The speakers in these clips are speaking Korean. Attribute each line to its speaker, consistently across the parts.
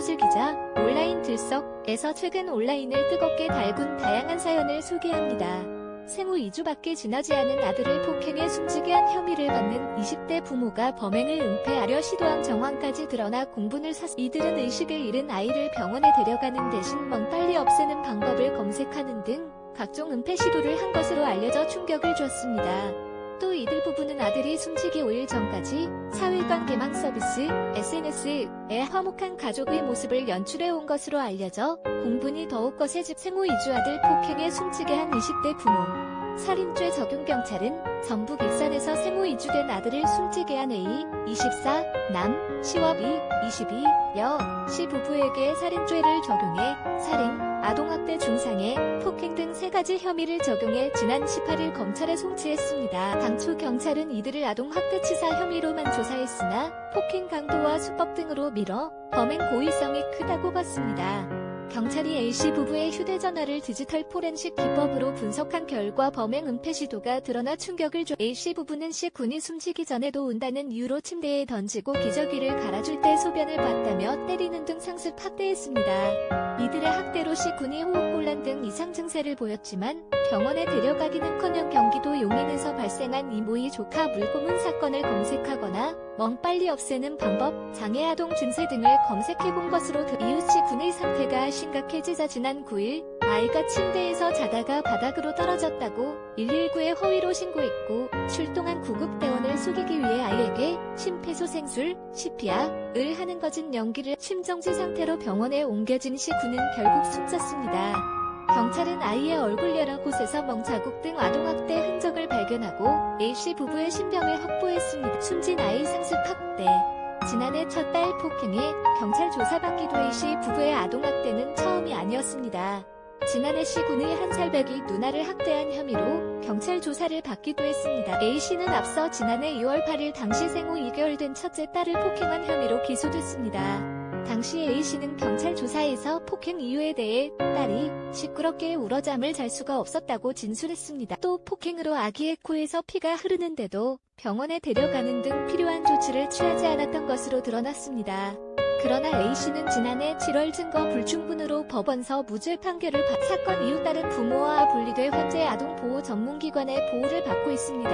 Speaker 1: 이구슬 기자, 온라인 들썩에서 최근 온라인을 뜨겁게 달군 다양한 사연을 소개합니다. 생후 2주밖에 지나지 않은 아들을 폭행해 숨지게 한 혐의를 받는 20대 부모가 범행을 은폐하려 시도한 정황까지 드러나 공분을 샀습니다. 이들은 의식을 잃은 아이를 병원에 데려가는 대신 빨리 없애는 방법을 검색하는 등 각종 은폐 시도를 한 것으로 알려져 충격을 줬습니다. 또 이들 부부는 아들이 숨지기 5일 전까지 사회관계망 서비스, SNS에 화목한 가족의 모습을 연출해온 것으로 알려져 공분이 더욱 거세집 생후 2주 아들 폭행에 숨지게 한 20대 부모. 살인죄 적용. 경찰은 전북 익산에서 생후 2주 된 아들을 숨지게 한 A, 24, 남, 시와 B, 22, 여, 시 부부에게 살인죄를 적용해 살인, 아동학대 중상해, 폭행 등 3가지 혐의를 적용해 지난 18일 검찰에 송치했습니다. 당초 경찰은 이들을 아동학대치사 혐의로만 조사했으나 폭행 강도와 수법 등으로 미뤄 범행 고의성이 크다고 봤습니다. 경찰이 A씨 부부의 휴대전화를 디지털 포렌식 기법으로 분석한 결과 범행 은폐 시도가 드러나 충격을 줘. A씨 부부는 C 군이 숨지기 전에도 온다는 이유로 침대에 던지고 기저귀를 갈아줄 때 소변을 봤다며 때리는 등 상습 학대했습니다. 이들의 학대로 C 군이 호흡곤란 등 이상 증세를 보였지만 병원에 데려가기는커녕 경기도 용인에서 발생한 이모의 조카 물고문 사건을 검색하거나 빨리 없애는 방법, 장애아동 증세 등을 검색해본 것으로 이후 C 군의 상태가 심각해지자 지난 9일 아이가 침대에서 자다가 바닥으로 떨어졌다고 119에 허위로 신고했고 출동한 구급대원을 속이기 위해 아이에게 심폐소생술, CPR을 하는 거짓 연기를 심정지 상태로 병원에 옮겨진 C 군은 결국 숨졌습니다. 경찰은 아이의 얼굴 여러 곳에서 멍자국 등 아동학대 흔적을 발견하고 A씨 부부의 신병을 확보했습니다. 숨진 아이 상습 학대. 지난해 첫 딸 폭행에 경찰 조사받기도 A씨 부부의 아동학대는 처음이 아니었습니다. 지난해 C 군의 1살 배기 누나를 학대한 혐의로 경찰 조사를 받기도 했습니다. A씨는 앞서 지난해 2월 8일 당시 생후 2개월 된 첫째 딸을 폭행한 혐의로 기소됐습니다. 당시 A씨는 경찰 조사에서 폭행 이유에 대해 딸이 시끄럽게 울어 잠을 잘 수가 없었다고 진술했습니다. 또 폭행으로 아기의 코에서 피가 흐르는데도 병원에 데려가는 등 필요한 조치를 취하지 않았던 것으로 드러났습니다. 그러나 A씨는 지난해 7월 증거 불충분으로 법원서 무죄 판결을 받 사건 이후 딸은 부모와 분리돼 현재 아동보호 전문기관의 보호를 받고 있습니다.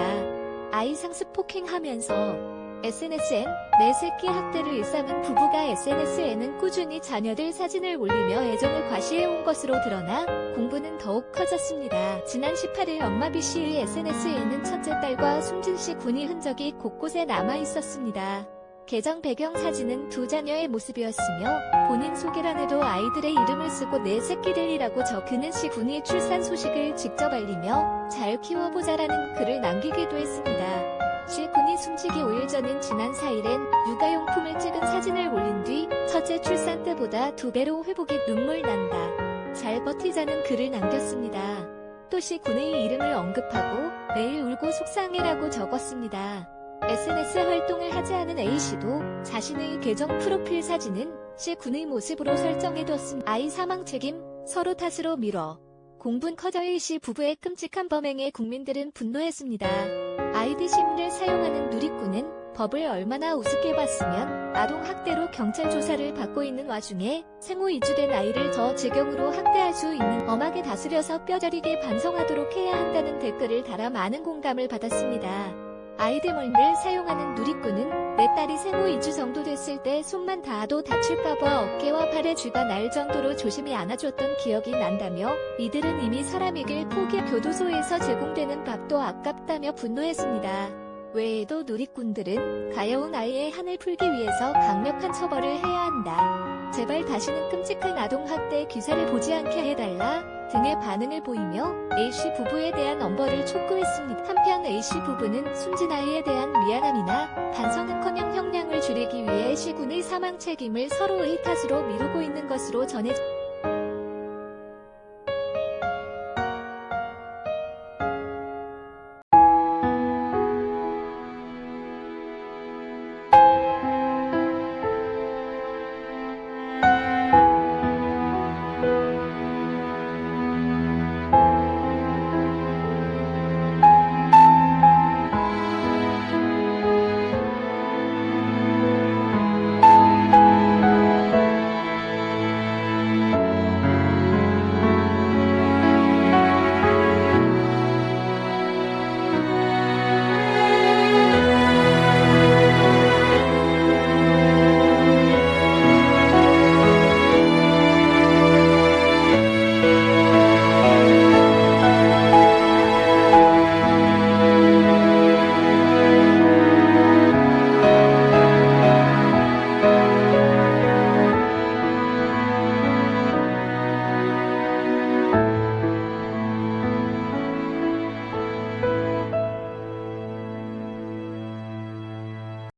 Speaker 1: 아이 상습 폭행하면서 SNS엔 내 새끼 학대를 일삼은 부부가 SNS에는 꾸준히 자녀들 사진을 올리며 애정을 과시해온 것으로 드러나 공분은 더욱 커졌습니다. 지난 18일 엄마 B씨의 SNS에는 첫째 딸과 숨진 C 군의 흔적이 곳곳에 남아있었습니다. 계정 배경 사진은 두 자녀의 모습이었으며 본인 소개란에도 아이들의 이름을 쓰고 내 새끼들이라고 적은 C 군이 출산 소식을 직접 알리며 잘 키워보자라는 글을 남기기도 했습니다. C 군이 숨지기 5일 전인 지난 4일엔 육아용품을 찍은 사진을 올린 뒤 첫째 출산 때보다 2배로 회복이 눈물 난다. 잘 버티자는 글을 남겼습니다. 또 C 군의 이름을 언급하고 매일 울고 속상해라고 적었습니다. SNS 활동을 하지 않은 A씨도 자신의 계정 프로필 사진은 C 군의 모습으로 설정해뒀습니다. 아이 사망 책임 서로 탓으로 미뤄. 공분 커져 A씨 부부의 끔찍한 범행에 국민들은 분노했습니다. 아이디 심을 사용하는 누리꾼은 법을 얼마나 우습게 봤으면 아동학대로 경찰 조사를 받고 있는 와중에 생후 2주 된 아이를 저지경으로 학대할 수 있는 엄하게 다스려서 뼈저리게 반성하도록 해야 한다는 댓글을 달아 많은 공감을 받았습니다. 아이디몰을 사용하는 누리꾼은 내 딸이 생후 2주 정도 됐을 때 손만 닿아도 다칠까봐 어깨와 팔에 쥐가 날 정도로 조심히 안아줬던 기억이 난다며 이들은 이미 사람에게 포기 교도소에서 제공되는 밥도 아깝다며 분노했습니다. 외에도 누리꾼들은 가여운 아이의 한을 풀기 위해서 강력한 처벌을 해야 한다. 제발 다시는 끔찍한 아동학대 기사를 보지 않게 해달라 등의 반응을 보이며 A씨 부부에 대한 엄벌을 촉구했습니다. 한편 A씨 부부는 숨진 아이에 대한 미안함이나 반성은커녕 형량을 줄이기 위해 C 군의 사망 책임을 서로의 탓으로 미루고 있는 것으로 전해집니다.